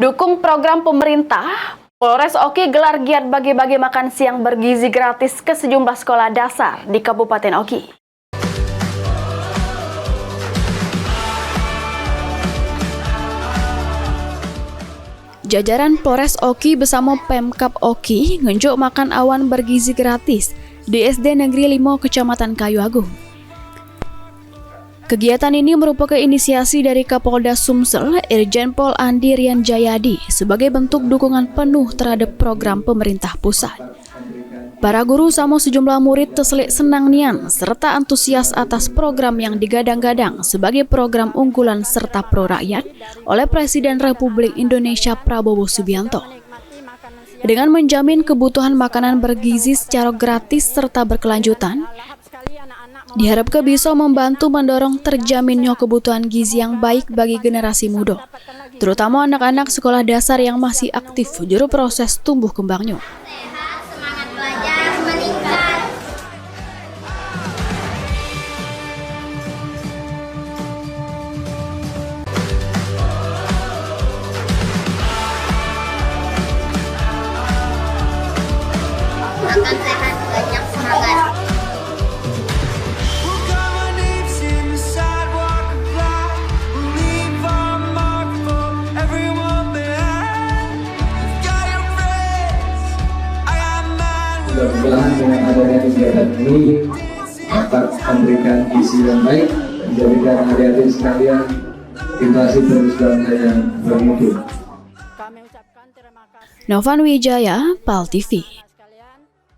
Dukung program pemerintah, Polres Oki gelar giat bagi-bagi makan siang bergizi gratis ke sejumlah sekolah dasar di Kabupaten Oki. Jajaran Polres Oki bersama Pemkab Oki ngunjuk makan awan bergizi gratis di SD Negeri 5 Kecamatan Kayu Agung. Kegiatan ini merupakan inisiasi dari Kapolda Sumsel, Irjen Pol Andi Rian Jayadi, sebagai bentuk dukungan penuh terhadap program pemerintah pusat. Para guru sama sejumlah murid terselik senang nian serta antusias atas program yang digadang-gadang sebagai program unggulan serta pro rakyat oleh Presiden Republik Indonesia Prabowo Subianto. Dengan menjamin kebutuhan makanan bergizi secara gratis serta berkelanjutan, diharapkan bisa membantu mendorong terjaminnya kebutuhan gizi yang baik bagi generasi muda, terutama anak-anak sekolah dasar yang masih aktif juru proses tumbuh kembangnya. Semangat belajar meningkat. Makan sehat, banyak semangat. Mudah-mudahan dengan adanya kegiatan ini dapat memberikan gizi yang baik, menjadikan adik-adik sekalian generasi penerus bangsa yang bermutu. Novan Wijaya, PAL TV.